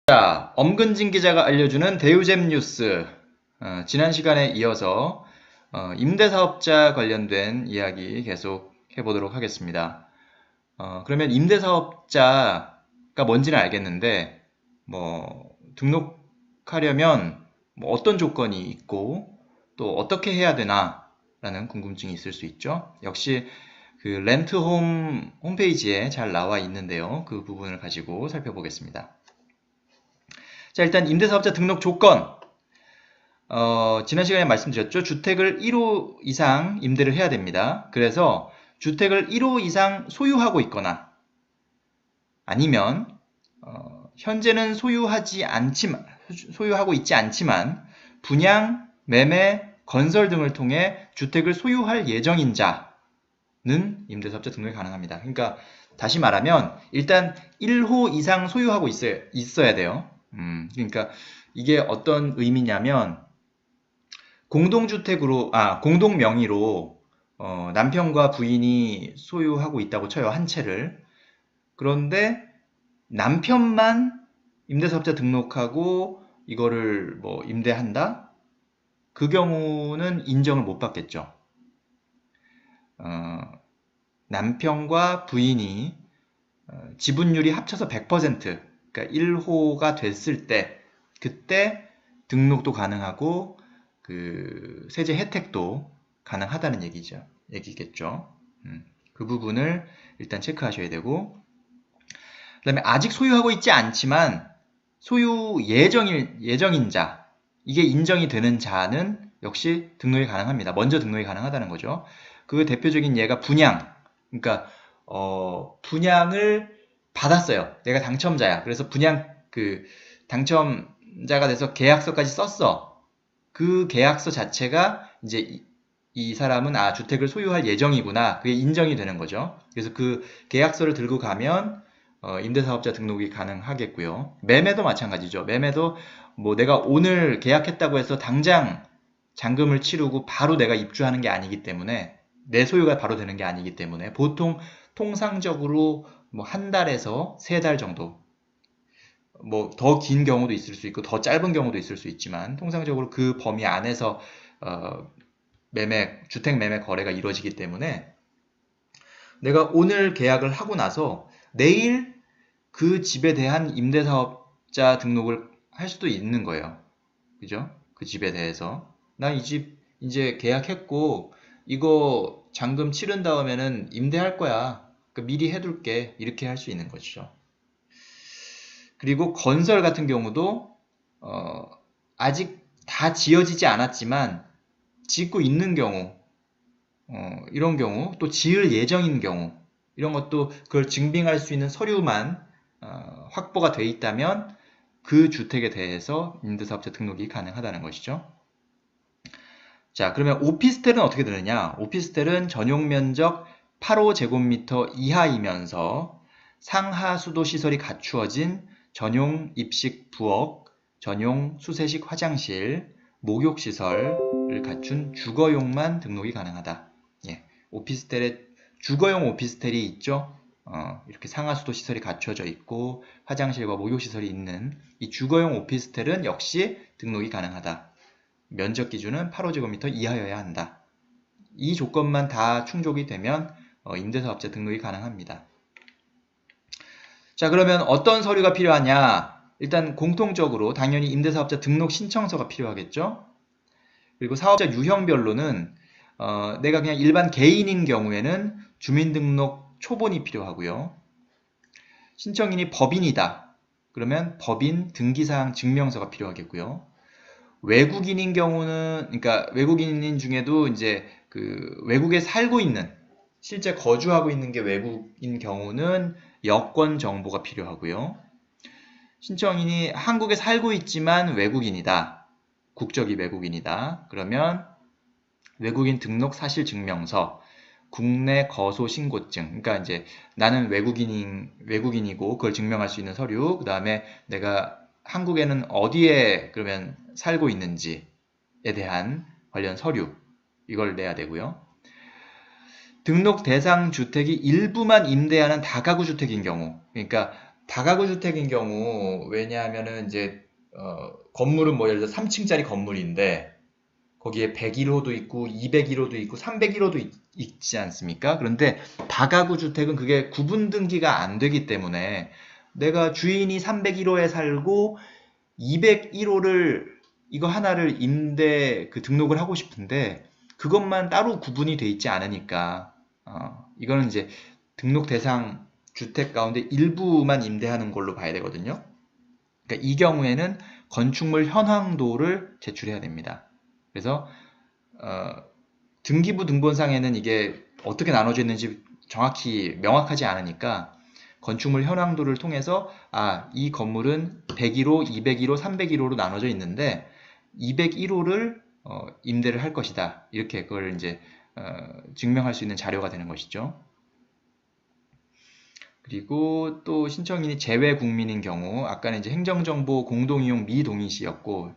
자, 엄근진 기자가 알려주는 대우잼 뉴스. 지난 시간에 이어서 임대사업자 관련된 이야기 계속 해보도록 하겠습니다. 그러면 임대사업자가 뭔지는 알겠는데, 등록하려면 어떤 조건이 있고, 또 어떻게 해야 되나, 라는 궁금증이 있을 수 있죠. 역시 그 렌트홈 홈페이지에 잘 나와 있는데요. 그 부분을 가지고 살펴보겠습니다. 자, 일단 임대사업자 등록 조건. 지난 시간에 말씀드렸죠. 주택을 1호 이상 임대를 해야 됩니다. 그래서 주택을 1호 이상 소유하고 있거나 아니면 현재는 소유하고 있지 않지만 분양, 매매, 건설 등을 통해 주택을 소유할 예정인 자는 임대사업자 등록이 가능합니다. 그러니까 다시 말하면 일단 1호 이상 소유하고 있어야 돼요. 그러니까 이게 어떤 의미냐면 공동 명의로 남편과 부인이 소유하고 있다고 쳐요. 한 채를. 그런데 남편만 임대사업자 등록하고 이거를 임대한다? 그 경우는 인정을 못 받겠죠. 남편과 부인이 지분율이 합쳐서 100%, 그러니까 1호가 됐을 때 그때 등록도 가능하고 그 세제 혜택도 가능하다는 얘기겠죠. 그 부분을 일단 체크하셔야 되고, 그 다음에 아직 소유하고 있지 않지만 소유 예정인 자, 이게 인정이 되는 자는 역시 등록이 가능합니다. 먼저 등록이 가능하다는 거죠. 그 대표적인 예가 분양. 그러니까 분양을 받았어요. 내가 당첨자야. 그래서 분양 당첨자가 돼서 계약서까지 썼어. 그 계약서 자체가 이제 이 사람은 주택을 소유할 예정이구나. 그게 인정이 되는 거죠. 그래서 그 계약서를 들고 가면 임대사업자 등록이 가능하겠고요. 매매도 마찬가지죠. 매매도 내가 오늘 계약했다고 해서 당장 잔금을 치르고 바로 내가 입주하는 게 아니기 때문에, 내 소유가 바로 되는 게 아니기 때문에 보통 통상적으로 한 달에서 3달 정도, 더 긴 경우도 있을 수 있고 더 짧은 경우도 있을 수 있지만 통상적으로 그 범위 안에서 주택 매매 거래가 이루어지기 때문에 내가 오늘 계약을 하고 나서 내일 그 집에 대한 임대사업자 등록을 할 수도 있는 거예요. 그죠? 그 집에 대해서 나 이 집 이제 계약했고 이거 잔금 치른 다음에는 임대할 거야. 그러니까 미리 해둘게. 이렇게 할 수 있는 거죠. 그리고 건설 같은 경우도 아직 다 지어지지 않았지만 짓고 있는 경우, 이런 경우, 또 지을 예정인 경우, 이런 것도 그걸 증빙할 수 있는 서류만 확보가 돼 있다면 그 주택에 대해서 임대사업자 등록이 가능하다는 것이죠. 자, 그러면 오피스텔은 어떻게 되느냐? 오피스텔은 전용 면적 8호제곱미터 이하이면서 상하 수도 시설이 갖추어진 전용 입식 부엌, 전용 수세식 화장실, 목욕시설을 갖춘 주거용만 등록이 가능하다. 예, 오피스텔에 주거용 오피스텔이 있죠. 이렇게 상하 수도 시설이 갖춰져 있고 화장실과 목욕시설이 있는 이 주거용 오피스텔은 역시 등록이 가능하다. 면적 기준은 8호제곱미터 이하여야 한다. 이 조건만 다 충족이 되면 임대사업자 등록이 가능합니다. 자, 그러면 어떤 서류가 필요하냐? 일단 공통적으로 당연히 임대사업자 등록 신청서가 필요하겠죠? 그리고 사업자 유형별로는 내가 그냥 일반 개인인 경우에는 주민등록 초본이 필요하고요. 신청인이 법인이다. 그러면 법인 등기사항 증명서가 필요하겠고요. 외국인인 경우는, 그러니까 외국인인 중에도 이제 그 외국에 살고 있는, 실제 거주하고 있는 게 외국인 경우는 여권 정보가 필요하고요. 신청인이 한국에 살고 있지만 외국인이다. 국적이 외국인이다. 그러면 외국인 등록 사실 증명서, 국내 거소 신고증. 그러니까 이제 나는 외국인이고 그걸 증명할 수 있는 서류. 그다음에 내가 한국에는 어디에 그러면 살고 있는지에 대한 관련 서류. 이걸 내야 되고요. 등록 대상 주택이 일부만 임대하는 다가구 주택인 경우, 그러니까 다가구 주택인 경우, 왜냐하면은 이제 건물은 뭐 예를 들어 3층짜리 건물인데 거기에 101호도 있고 201호도 있고 301호도 있지 않습니까? 그런데 다가구 주택은 그게 구분 등기가 안 되기 때문에 내가 주인이 301호에 살고 201호를 이거 하나를 임대 등록을 하고 싶은데 그것만 따로 구분이 돼 있지 않으니까 이거는 이제 등록 대상 주택 가운데 일부만 임대하는 걸로 봐야 되거든요. 그러니까 이 경우에는 건축물 현황도를 제출해야 됩니다. 그래서 등기부 등본상에는 이게 어떻게 나눠져 있는지 정확히 명확하지 않으니까 건축물 현황도를 통해서 이 건물은 101호, 201호, 301호로 나눠져 있는데 201호를 임대를 할 것이다. 이렇게 그걸 이제 증명할 수 있는 자료가 되는 것이죠. 그리고 또 신청인이 재외 국민인 경우 아까는 이제 행정정보 공동이용 미동의시였고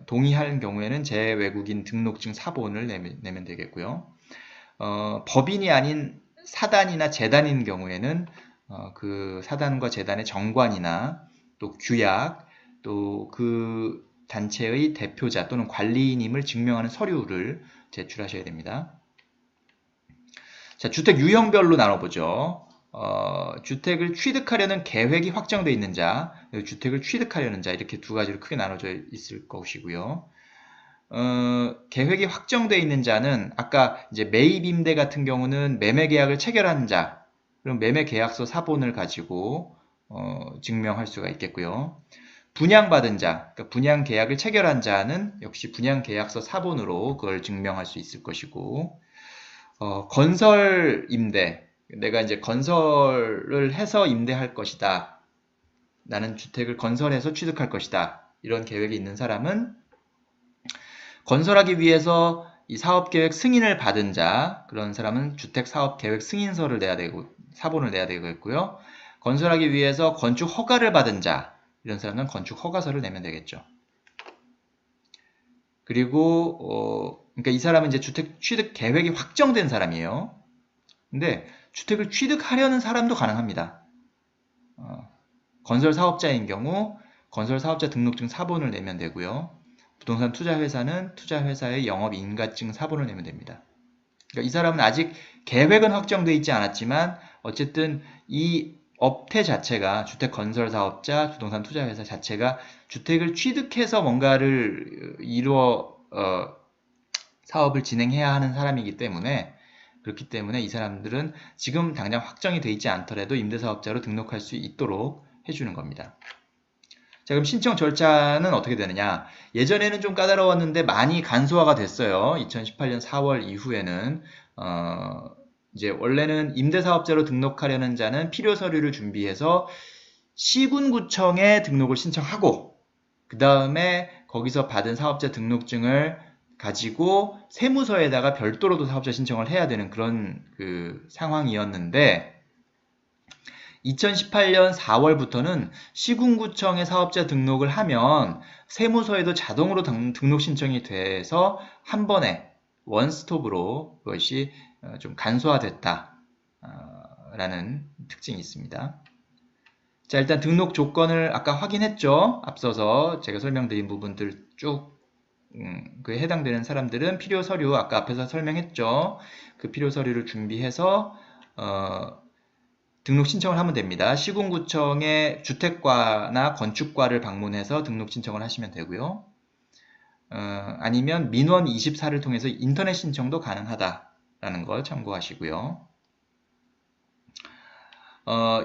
동의할 경우에는 재외국인 등록증 사본을 내면 되겠고요. 법인이 아닌 사단이나 재단인 경우에는 그 사단과 재단의 정관이나 또 규약 또 그 단체의 대표자 또는 관리인임을 증명하는 서류를 제출하셔야 됩니다. 자, 주택 유형별로 나눠보죠. 주택을 취득하려는 계획이 확정되어 있는 자, 주택을 취득하려는 자 이렇게 두 가지로 크게 나눠져 있을 것이고요. 계획이 확정되어 있는 자는 아까 이제 매입 임대 같은 경우는 매매 계약을 체결한 자, 그럼 매매 계약서 사본을 가지고 증명할 수가 있겠고요. 분양받은 자, 그러니까 분양 계약을 체결한 자는 역시 분양 계약서 사본으로 그걸 증명할 수 있을 것이고, 건설 임대, 내가 이제 건설을 해서 임대할 것이다. 나는 주택을 건설해서 취득할 것이다. 이런 계획이 있는 사람은 건설하기 위해서 이 사업계획 승인을 받은 자, 그런 사람은 주택사업계획 승인서를 내야 되고 사본을 내야 되겠고요. 건설하기 위해서 건축 허가를 받은 자, 이런 사람은 건축 허가서를 내면 되겠죠. 그리고 그러니까 이 사람은 이제 주택 취득 계획이 확정된 사람이에요. 근데 주택을 취득하려는 사람도 가능합니다. 건설 사업자인 경우 건설 사업자 등록증 사본을 내면 되고요. 부동산 투자회사는 투자회사의 영업인가증 사본을 내면 됩니다. 그러니까 이 사람은 아직 계획은 확정되어 있지 않았지만 어쨌든 이 업태 자체가 주택 건설 사업자, 부동산 투자회사 자체가 주택을 취득해서 뭔가를 사업을 진행해야 하는 사람이기 때문에 그렇기 때문에 이 사람들은 지금 당장 확정이 되어 있지 않더라도 임대사업자로 등록할 수 있도록 해주는 겁니다. 자, 그럼 신청 절차는 어떻게 되느냐? 예전에는 좀 까다로웠는데 많이 간소화가 됐어요. 2018년 4월 이후에는 이제 원래는 임대사업자로 등록하려는 자는 필요 서류를 준비해서 시군구청에 등록을 신청하고 그 다음에 거기서 받은 사업자 등록증을 가지고 세무서에다가 별도로도 사업자 신청을 해야 되는 그런 상황이었는데 2018년 4월부터는 시군구청에 사업자 등록을 하면 세무서에도 자동으로 등록 신청이 돼서 한 번에 원스톱으로 그것이 좀 간소화됐다 라는 특징이 있습니다. 자, 일단 등록 조건을 아까 확인했죠. 앞서서 제가 설명드린 부분들 쭉 그에 해당되는 사람들은 필요 서류 아까 앞에서 설명했죠. 그 필요 서류를 준비해서 등록 신청을 하면 됩니다. 시군구청의 주택과나 건축과를 방문해서 등록 신청을 하시면 되고요. 아니면 민원 24를 통해서 인터넷 신청도 가능하다라는 걸 참고하시고요.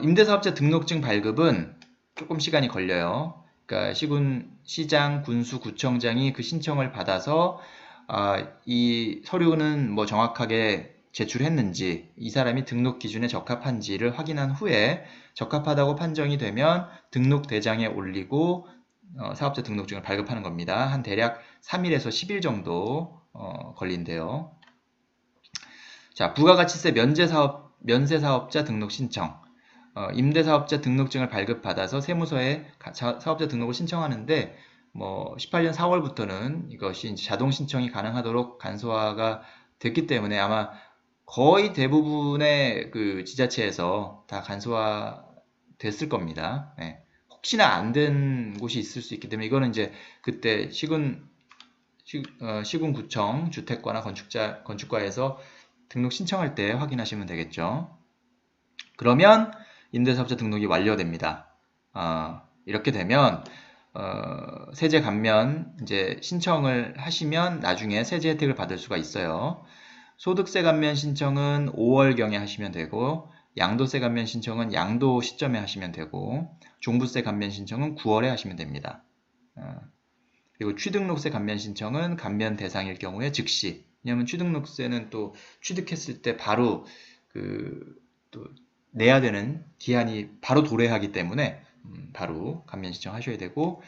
임대사업자 등록증 발급은 조금 시간이 걸려요. 그러니까 시장, 군수, 구청장이 그 신청을 받아서 이 서류는 뭐 정확하게 제출했는지 이 사람이 등록 기준에 적합한지를 확인한 후에 적합하다고 판정이 되면 등록 대장에 올리고 사업자 등록증을 발급하는 겁니다. 한 대략 3일에서 10일 정도 걸린대요. 자, 부가가치세 면세사업자 등록 신청. 임대사업자 등록증을 발급받아서 세무서에 사업자 등록을 신청하는데 뭐 18년 4월부터는 이것이 자동 신청이 가능하도록 간소화가 됐기 때문에 아마 거의 대부분의 그 지자체에서 다 간소화 됐을 겁니다. 네. 혹시나 안 된 곳이 있을 수 있기 때문에 이거는 이제 그때 시군구청 주택과나 건축과에서 등록 신청할 때 확인하시면 되겠죠. 그러면 임대사업자 등록이 완료됩니다. 이렇게 되면 세제 감면 이제 신청을 하시면 나중에 세제 혜택을 받을 수가 있어요. 소득세 감면 신청은 5월경에 하시면 되고, 양도세 감면 신청은 양도 시점에 하시면 되고, 종부세 감면 신청은 9월에 하시면 됩니다. 그리고 취등록세 감면 신청은 감면 대상일 경우에 즉시. 왜냐하면 취등록세는 또 취득했을 때 바로 또 내야 되는 기한이 바로 도래하기 때문에 바로 감면 신청하셔야 되고,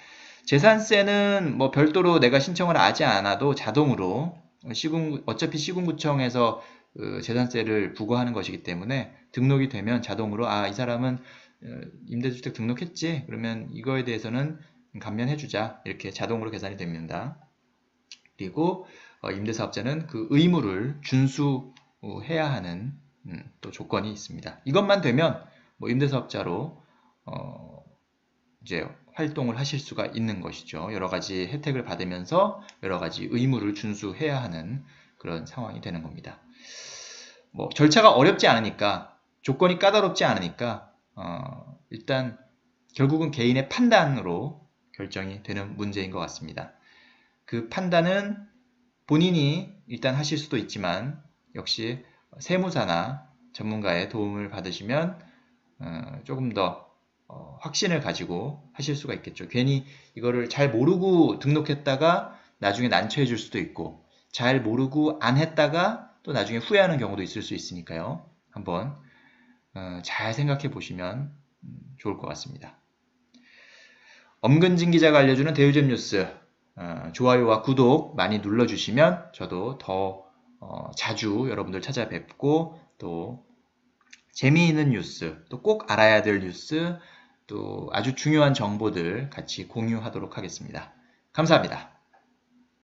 재산세는 뭐 별도로 내가 신청을 하지 않아도 자동으로 어차피 시군구청에서 재산세를 부과하는 것이기 때문에 등록이 되면 자동으로 이 사람은 임대주택 등록했지? 그러면 이거에 대해서는 감면해주자. 이렇게 자동으로 계산이 됩니다. 그리고 임대사업자는 그 의무를 준수해야 하는 또 조건이 있습니다. 이것만 되면 뭐 임대사업자로 이제 활동을 하실 수가 있는 것이죠. 여러 가지 혜택을 받으면서 여러 가지 의무를 준수해야 하는 그런 상황이 되는 겁니다. 뭐 절차가 어렵지 않으니까, 조건이 까다롭지 않으니까 일단 결국은 개인의 판단으로 결정이 되는 문제인 것 같습니다. 그 판단은 본인이 일단 하실 수도 있지만 역시 세무사나 전문가의 도움을 받으시면 조금 더 확신을 가지고 하실 수가 있겠죠. 괜히 이거를 잘 모르고 등록했다가 나중에 난처해 줄 수도 있고, 잘 모르고 안 했다가 또 나중에 후회하는 경우도 있을 수 있으니까요. 한번 잘 생각해 보시면 좋을 것 같습니다. 엄근진 기자가 알려주는 대유잼 뉴스, 좋아요와 구독 많이 눌러주시면 저도 더 자주 여러분들 찾아뵙고, 또 재미있는 뉴스, 또 꼭 알아야 될 뉴스, 또 아주 중요한 정보들 같이 공유하도록 하겠습니다. 감사합니다.